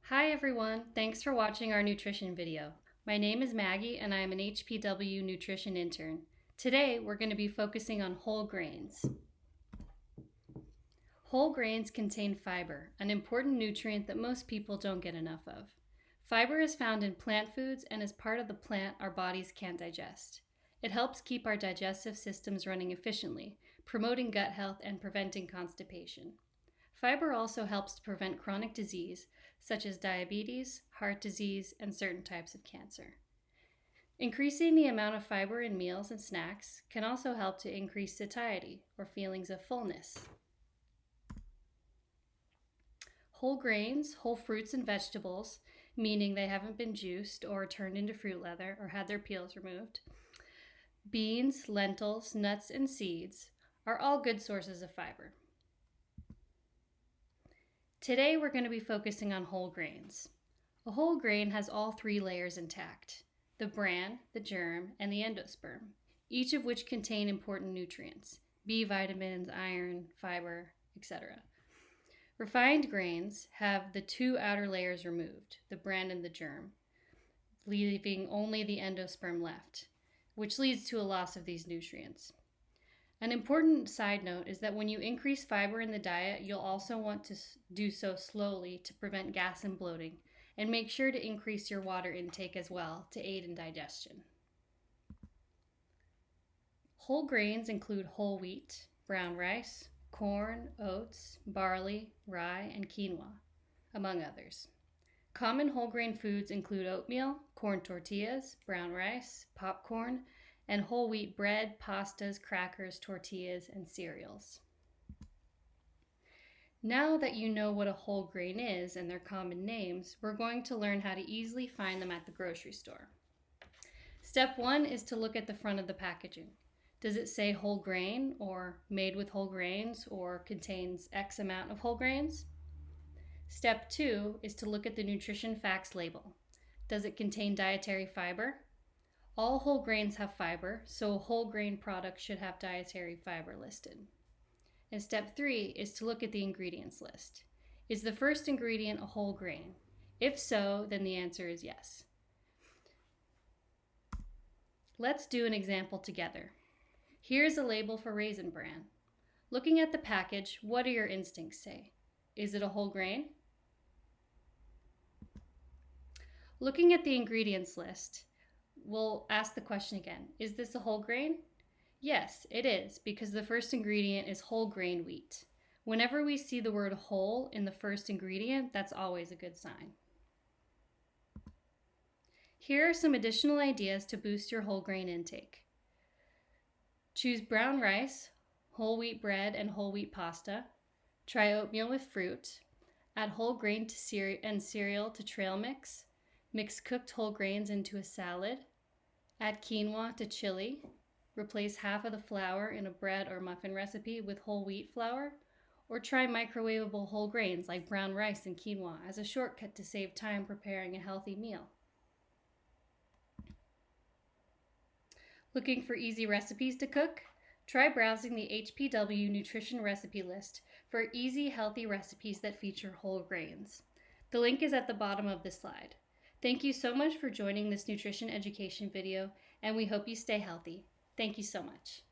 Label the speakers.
Speaker 1: Hi everyone, thanks for watching our nutrition video. My name is Maggie and I am an HPW nutrition intern. Today we're going to be focusing on whole grains. Whole grains contain fiber, an important nutrient that most people don't get enough of. Fiber is found in plant foods and is part of the plant our bodies can't digest. It helps keep our digestive systems running efficiently, promoting gut health and preventing constipation. Fiber also helps to prevent chronic disease, such as diabetes, heart disease, and certain types of cancer. Increasing the amount of fiber in meals and snacks can also help to increase satiety, or feelings of fullness. Whole grains, whole fruits and vegetables, meaning they haven't been juiced or turned into fruit leather or had their peels removed, beans, lentils, nuts, and seeds are all good sources of fiber. Today we're going to be focusing on whole grains. A whole grain has all three layers intact: the bran, the germ, and the endosperm, each of which contain important nutrients: B vitamins, iron, fiber, etc. Refined grains have the two outer layers removed, the bran and the germ, leaving only the endosperm left, which leads to a loss of these nutrients. An important side note is that when you increase fiber in the diet, you'll also want to do so slowly to prevent gas and bloating, and make sure to increase your water intake as well to aid in digestion. Whole grains include whole wheat, brown rice, corn, oats, barley, rye, and quinoa, among others. Common whole grain foods include oatmeal, corn tortillas, brown rice, popcorn, and whole wheat bread, pastas, crackers, tortillas, and cereals. Now that you know what a whole grain is and their common names, we're going to learn how to easily find them at the grocery store. Step 1 is to look at the front of the packaging. Does it say whole grain, or made with whole grains, or contains X amount of whole grains? Step 2 is to look at the nutrition facts label. Does it contain dietary fiber? All whole grains have fiber, so a whole grain product should have dietary fiber listed. And step 3 is to look at the ingredients list. Is the first ingredient a whole grain? If so, then the answer is yes. Let's do an example together. Here's a label for Raisin Bran. Looking at the package, what do your instincts say? Is it a whole grain? Looking at the ingredients list, we'll ask the question again. Is this a whole grain? Yes, it is, because the first ingredient is whole grain wheat. Whenever we see the word whole in the first ingredient, that's always a good sign. Here are some additional ideas to boost your whole grain intake. Choose brown rice, whole wheat bread, and whole wheat pasta. Try oatmeal with fruit. Add whole grain to cereal to trail mix. Mix cooked whole grains into a salad. Add quinoa to chili. Replace half of the flour in a bread or muffin recipe with whole wheat flour. Or try microwavable whole grains like brown rice and quinoa as a shortcut to save time preparing a healthy meal. Looking for easy recipes to cook? Try browsing the HPW nutrition recipe list for easy, healthy recipes that feature whole grains. The link is at the bottom of this slide. Thank you so much for joining this nutrition education video, and we hope you stay healthy. Thank you so much.